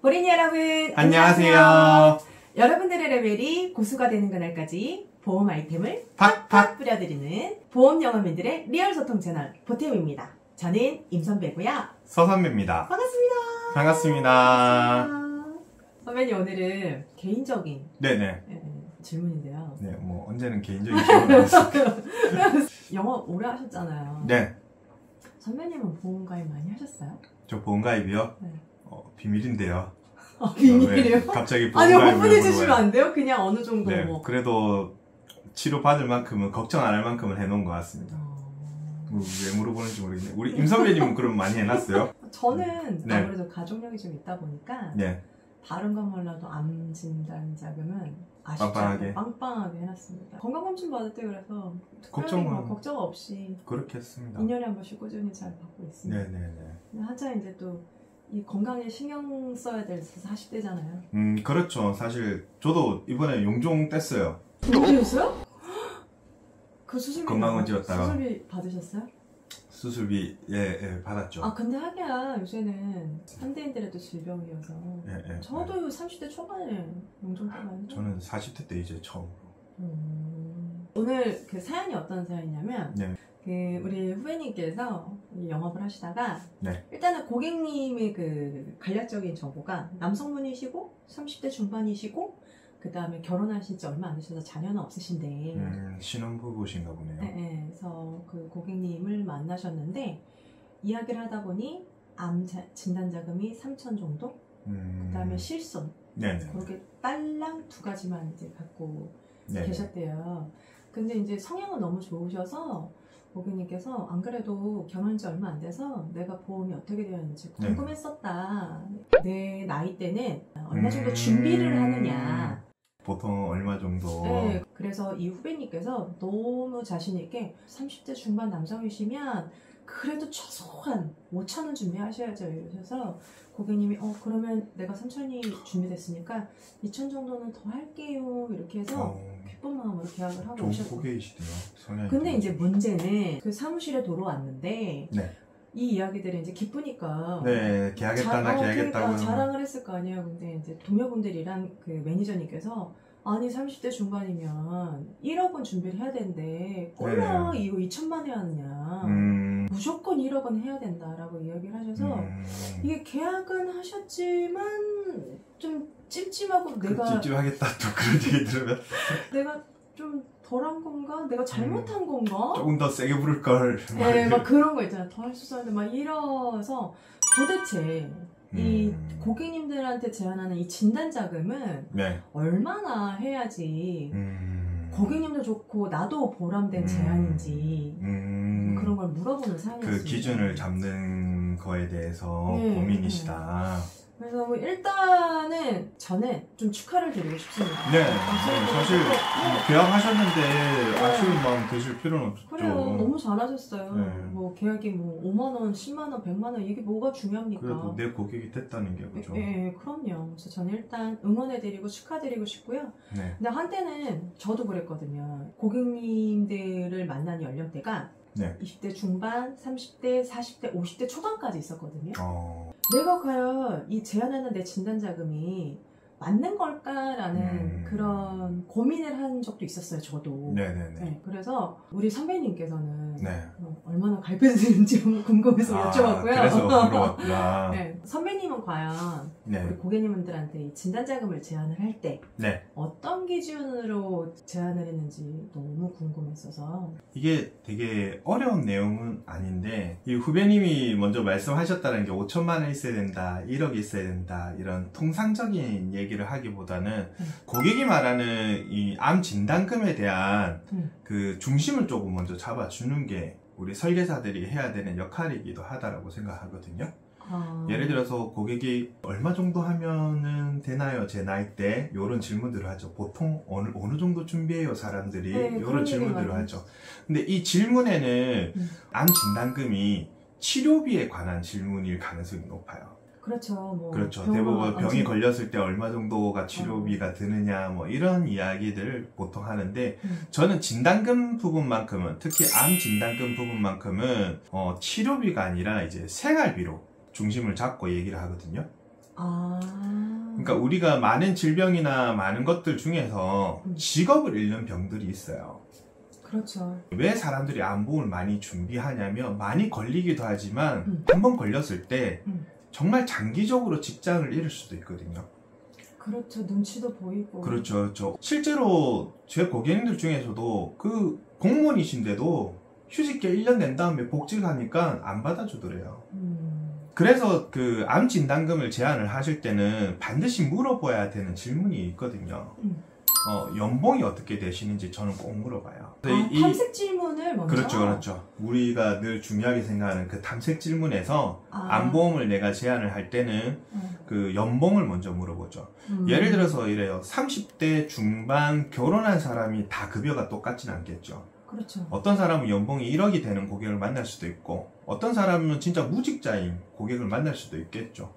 보린이 여러분 안녕하세요. 여러분들의 레벨이 고수가 되는 그날까지 보험 아이템을 팍팍 뿌려드리는 보험 영업인들의 리얼 소통 채널 보템입니다. 저는 임선배고요. 서선배입니다. 반갑습니다. 반갑습니다. 선배님, 오늘은 개인적인 네네. 질문인데요. 네, 뭐 언제는 개인적인 질문을 했을까요? 영업 오래 하셨잖아요. 네. 선배님은 보험 가입 많이 하셨어요? 저 보험가입이요? 네. 비밀인데요. 비밀이에요? 왜 갑자기 아니, 보험가입을 오픈해주시면 안 돼요? 그냥 어느 정도 네, 뭐. 그래도 치료받을 만큼은 걱정 안 할 만큼은 해놓은 것 같습니다. 왜 물어보는지 모르겠네요. 우리 임 선배님은 그럼 많이 해놨어요? 저는 네. 아무래도 가족력이 좀 있다 보니까 네. 다른 건 몰라도 암 진단 자금은 아쉽지 빵빵하게? 않게 빵빵하게 해놨습니다. 건강검진 받을 때 그래서 걱정은 걱정 없이 그렇게 했습니다. 2년에 한 번씩 꾸준히 잘 받고 있습니다. 네네네. 근데 한참 이제 또 이 건강에 신경 써야 될 40대잖아요. 그렇죠. 사실 저도 이번에 용종 뗐어요. 용종이었어요? 그 수술비 건강은 지었다가. 수술비 받으셨어요? 수술비 예 받았죠. 아 근데 하기야 요새는 현대인들에도 질병이어서 예. 저도 30대 초반에 용종 때문에 저는 40대 때 이제 처음으로. 오늘 그 사연이 어떤 사연이냐면 네. 그 우리 후배님께서 영업을 하시다가 네. 일단은 고객님의 그 간략적인 정보가 남성분이시고 30대 중반이시고 그 다음에 결혼하신 지 얼마 안 되셔서 자녀는 없으신데 신혼부부신가 보네요. 네, 그래서 그 고객님을 만나셨는데 이야기를 하다 보니 암 진단 자금이 3천 정도 그 다음에 실손 네네. 그렇게 딸랑 2가지만 이제 갖고 네네. 계셨대요. 근데 이제 성향은 너무 좋으셔서 고객님께서 안 그래도 결혼한 지 얼마 안 돼서 내가 보험이 어떻게 되어 있는지 궁금했었다. 내 나이 때는 얼마 정도 준비를 하느냐. 보통 얼마 정도? 네, 그래서 이 후배님께서 너무 자신 있게 30대 중반 남성이시면 그래도 최소한 5천은 준비하셔야죠 이러셔서 고객님이 그러면 내가 3천이 준비됐으니까 2천 정도는 더 할게요 이렇게 해서 기쁜 마음으로 계약을 하고 좋은 오셨어요. 고객이시네요. 성향이. 근데 이제 문제는 그 사무실에 들어왔는데 네. 이 이야기들이 이제 기쁘니까 네, 계약했다나 계약했다고 그러니까 자랑을 했을 거 아니에요. 근데 이제 동료분들이랑 그 매니저님께서 아니 30대 중반이면 1억은 준비를 해야 되는데 꼴라 이거 2천만 해야 하느냐 무조건 1억은 해야 된다라고 이야기를 하셔서 이게 계약은 하셨지만 좀 찜찜하고 내가 찝찝하겠다 또 그런 얘기 들으면 내가 좀 덜한 건가? 내가 잘못한 건가? 조금 더 세게 부를 걸. 네, 막 그런 거 있잖아. 더 할 수 있었는데 막 이러서 도대체 이 고객님들한테 제안하는 이 진단 자금은 네. 얼마나 해야지 고객님도 좋고 나도 보람된 제안인지 그런 걸 물어보는 사연이었습니다. 그 기준을 잡는 거에 대해서 고민이시다. 그래서 뭐 일단은 저는 좀 축하를 드리고 싶습니다. 네, 사실 계약하셨는데 아쉬운 마음 드실 필요는 없죠. 그래요, 너무 잘하셨어요. 네. 뭐 계약이 뭐 5만 원, 10만 원, 100만 원 이게 뭐가 중요합니까? 그래도 내 고객이 됐다는 게 그죠. 예, 그럼요. 그래서 저는 일단 응원해드리고 축하드리고 싶고요. 네. 근데 한때는 저도 그랬거든요. 고객님들을 만난 연령대가 20대 중반, 30대, 40대, 50대 초반까지 있었거든요. 내가 과연 이 제안하는 내 진단 자금이 맞는 걸까라는 그런 고민을 한 적도 있었어요, 저도. 네네네. 네, 그래서 우리 선배님께서는 네. 얼마나 가입했는지 궁금해서 여쭤봤고요. 그래서 물어봤구나. 네, 선배님은 과연 네. 우리 고객님들한테 이 진단 자금을 제안을 할 때 어떤 기준으로 제안을 했는지 너무 궁금했어서. 이게 되게 어려운 내용은 아닌데 이 후배님이 먼저 말씀하셨다는 게 5천만 원 있어야 된다, 1억 있어야 된다 이런 통상적인 얘기를 하기보다는 고객이 말하는 이 암 진단금에 대한 그 중심을 조금 먼저 잡아주는 게 우리 설계사들이 해야 되는 역할이기도 하다라고 생각하거든요. 예를 들어서 고객이 얼마 정도 하면은 되나요? 제 나이 때 이런 질문들을 하죠. 보통 어느 정도 준비해요 사람들이 이런 질문들을 하죠. 근데 이 질문에는 암 진단금이 치료비에 관한 질문일 가능성이 높아요. 그렇죠. 뭐 그렇죠. 대부분 병이 걸렸을 때 얼마 정도가 치료비가 드느냐 뭐 이런 이야기들을 보통 하는데 저는 진단금 부분만큼은 특히 암 진단금 부분만큼은 치료비가 아니라 이제 생활비로 중심을 잡고 얘기를 하거든요. 그러니까 우리가 많은 질병이나 많은 것들 중에서 직업을 잃는 병들이 있어요. 그렇죠. 왜 사람들이 안보험을 많이 준비하냐면 많이 걸리기도 하지만 한번 걸렸을 때 정말 장기적으로 직장을 잃을 수도 있거든요. 그렇죠. 눈치도 보이고. 그렇죠. 실제로 제 고객님들 중에서도 그 공무원이신데도 휴직계 1년 낸 다음에 복직을 하니까 안 받아주더래요. 그래서 그 암 진단금을 제안을 하실 때는 반드시 물어봐야 되는 질문이 있거든요. 연봉이 어떻게 되시는지 저는 꼭 물어봐요. 탐색 질문을 먼저? 그렇죠. 우리가 늘 중요하게 생각하는 그 탐색 질문에서 암보험을 내가 제안을 할 때는 그 연봉을 먼저 물어보죠. 예를 들어서 이래요. 30대 중반 결혼한 사람이 다 급여가 똑같진 않겠죠. 그렇죠. 어떤 사람은 연봉이 1억이 되는 고객을 만날 수도 있고 어떤 사람은 진짜 무직자인 고객을 만날 수도 있겠죠.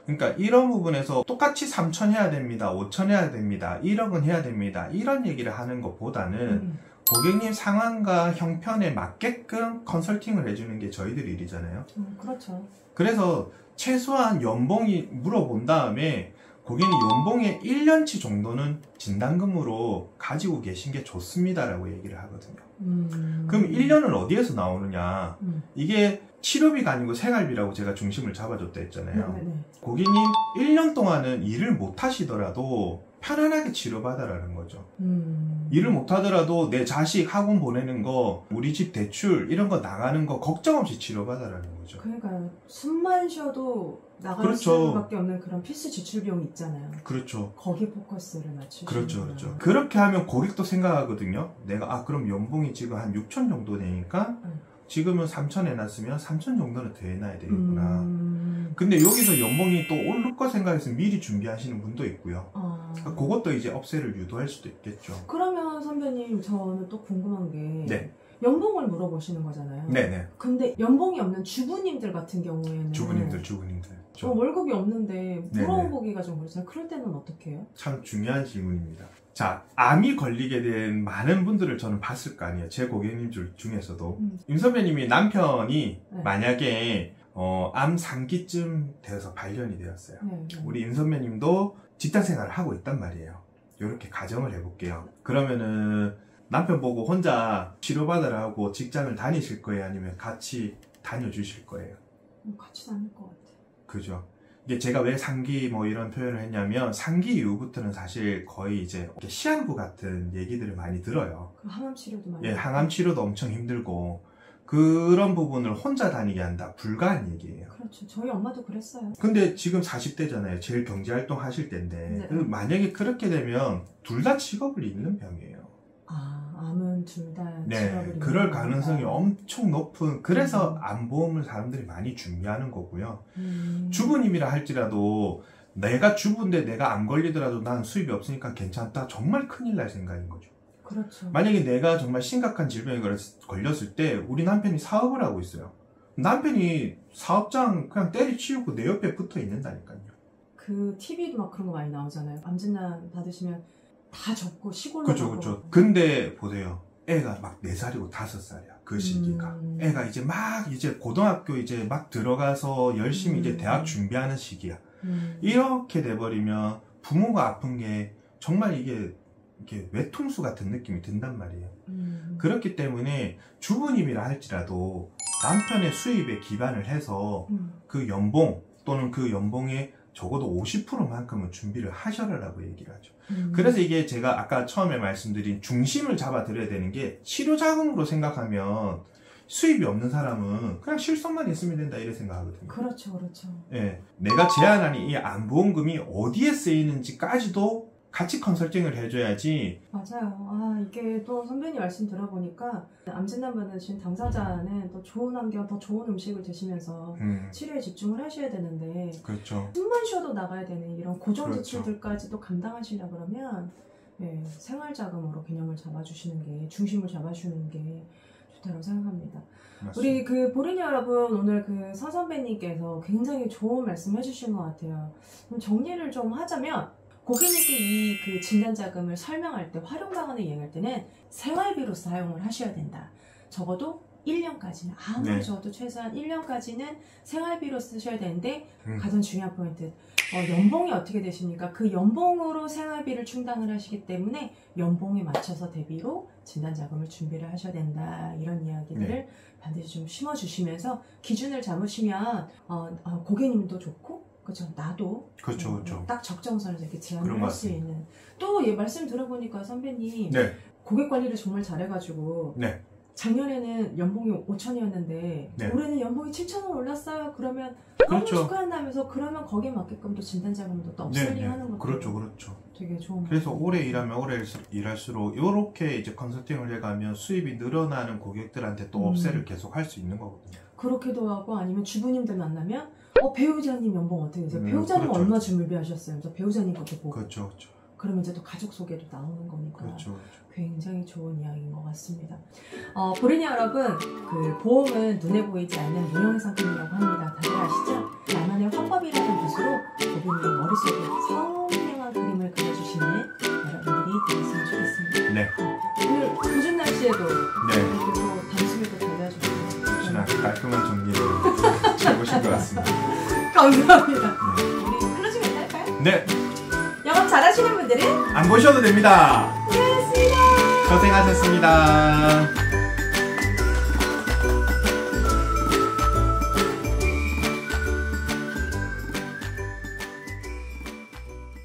그러니까 이런 부분에서 똑같이 3천 해야 됩니다, 5천 해야 됩니다, 1억은 해야 됩니다 이런 얘기를 하는 것보다는 고객님 상황과 형편에 맞게끔 컨설팅을 해주는 게 저희들 일이잖아요. 그렇죠. 그래서 최소한 연봉이 물어본 다음에 고객님 연봉의 1년치 정도는 진단금으로 가지고 계신 게 좋습니다 라고 얘기를 하거든요. 그럼 1년은 어디에서 나오느냐. 이게 치료비가 아니고 생활비라고 제가 중심을 잡아줬다 했잖아요. 고객님 1년 동안은 일을 못 하시더라도 편안하게 치료받아라는 거죠. 일을 못 하더라도 내 자식 학원 보내는 거, 우리 집 대출 이런 거 나가는 거 걱정 없이 치료받아라는 거죠. 그러니까요. 숨만 쉬어도 나갈 그렇죠. 수밖에 없는 그런 필수 지출 비용이 있잖아요. 그렇죠. 거기에 포커스를 맞추시는 그렇죠. 그렇게 하면 고객도 생각하거든요. 내가 그럼 연봉이 지금 한 6천 정도 되니까 지금은 3천 해놨으면 3천 정도는 더 해놔야 되겠구나. 근데 여기서 연봉이 또 오를 거 생각해서 미리 준비하시는 분도 있고요. 그러니까 그것도 이제 업세를 유도할 수도 있겠죠. 그러면 선배님 저는 또 궁금한 게 네. 연봉을 물어보시는 거잖아요. 네네. 근데 연봉이 없는 주부님들 같은 경우에는 주부님들 월급이 없는데 물어보기가 좀 그렇잖아요. 그럴 때는 어떻게 해요? 참 중요한 질문입니다. 자, 암이 걸리게 된 많은 분들을 저는 봤을 거 아니에요. 제 고객님들 중에서도 임 선배님이 남편이 만약에 암 3기쯤 되어서 발견이 되었어요. 우리 임 선배님도 직장생활을 하고 있단 말이에요. 이렇게 가정을 해볼게요. 그러면은 남편 보고 혼자 치료받으라 하고 직장을 다니실 거예요? 아니면 같이 다녀주실 거예요? 같이 다닐 것 같아요. 그죠. 이게 제가 왜 상기 이런 표현을 했냐면 상기 이후부터는 사실 거의 이제 시한부 같은 얘기들을 많이 들어요. 항암 치료도 많이. 예, 항암 치료도 엄청 힘들고 그런 부분을 혼자 다니게 한다. 불가한 얘기예요. 그렇죠. 저희 엄마도 그랬어요. 근데 지금 40대잖아요. 제일 경제활동 하실 때인데 만약에 그렇게 되면 둘 다 직업을 잃는 병이에요. 암은 둘 다 네, 그럴 가능성이 엄청 높은. 그래서 암보험을 사람들이 많이 준비하는 거고요. 주부님이라 할지라도 내가 주부인데 내가 안 걸리더라도 난 수입이 없으니까 괜찮다. 정말 큰일 날 생각인 거죠. 그렇죠. 만약에 내가 정말 심각한 질병에 걸렸을 때 우리 남편이 사업을 하고 있어요. 남편이 사업장 그냥 때려치우고 내 옆에 붙어 있는다니까요. 그 TV도 막 그런 거 많이 나오잖아요. 암진단 받으시면 다 접고 시골로 그렇죠. 근데 보세요. 애가 막 4살이고 5살이야. 그 시기가. 애가 이제 고등학교 이제 막 들어가서 열심히 이제 대학 준비하는 시기야. 이렇게 돼버리면 부모가 아픈 게 정말 이게 외통수 같은 느낌이 든단 말이에요. 그렇기 때문에 주부님이라 할지라도 남편의 수입에 기반을 해서 그 연봉 또는 그 연봉의 적어도 50%만큼은 준비를 하셔라라고 얘기를 하죠. 그래서 이게 제가 아까 처음에 말씀드린 중심을 잡아드려야 되는 게 치료자금으로 생각하면 수입이 없는 사람은 그냥 실손만 있으면 된다 이렇게 생각하거든요. 그렇죠. 예, 내가 제안하는 이 암보험금이 어디에 쓰이는지까지도 같이 컨설팅을 해줘야지. 맞아요. 이게 또 선배님 말씀 들어보니까 암진단 받으신 당사자는 또 좋은 환경, 더 좋은 음식을 드시면서 치료에 집중을 하셔야 되는데 그렇죠. 숨만 쉬어도 나가야 되는 이런 고정 지출들까지도 감당하시려 그러면 생활자금으로 개념을 잡아주시는 게, 중심을 잡아주는 게 좋다고 생각합니다. 맞습니다. 우리 그 보리녀 여러분, 오늘 그 서 선배님께서 굉장히 좋은 말씀 해주신 것 같아요. 그럼 정리를 좀 하자면, 고객님께 이 그 진단자금을 설명할 때, 활용 방안을 이행할 때는 생활비로 사용을 하셔야 된다. 적어도 1년까지는 아무리 네. 적어도 최소한 1년까지는 생활비로 쓰셔야 되는데 가장 중요한 포인트 연봉이 어떻게 되십니까? 그 연봉으로 생활비를 충당을 하시기 때문에 연봉에 맞춰서 대비로 진단자금을 준비를 하셔야 된다 이런 이야기들을 네. 반드시 좀 심어주시면서 기준을 잡으시면 고객님도 좋고 그렇죠. 나도 그렇죠, 그렇죠. 딱 적정선에서 이렇게 그런 제한을 것 할 수 있는 또 말씀 들어보니까 선배님 네. 고객 관리를 정말 잘해가지고 네. 작년에는 연봉이 5천이었는데 네. 올해는 연봉이 7천원 올랐어요. 그러면 그렇죠. 너무 축하한다면서 그러면 거기에 맞게끔 또 진단자금도 또 업셀링 네, 하는 것도 그렇죠, 그렇죠. 되게 좋은 그래서 방법이에요. 오래 일하면 오래 일할수록 이렇게 이제 컨설팅을 해가면 수입이 늘어나는 고객들한테 또 업셀을 계속 할 수 있는 거거든요. 그렇게도 하고 아니면 주부님들 만나면 배우자님 연봉 어떻게 되세요? 배우자님 그렇죠. 얼마 준비하셨어요? 그래서 배우자님 것도 보고 그렇죠, 그렇죠. 그러면 이제 또 가족 소개도 나오는 거니까 그렇죠. 굉장히 좋은 이야기인 것 같습니다. 보리니 여러분, 그 보험은 눈에 보이지 않는 무형의 상품이라고 합니다. 다들 아시죠? 나만의 화법이라는 붓으로 고객님 머릿속에 선명한 그림을 그려주시는 여러분들이 되었으면 좋겠습니다. 네. 오늘 궂은 날씨에도 네. 이렇게 또 단숨에도 달려주시고 역시나 깔끔한 정리를 해보신 것 같습니다. 감사합니다. 우리 클로징 멘트 할까요? 네. 영업 잘하시는 분들은 안 보셔도 됩니다. 고맙습니다. 고생하셨습니다.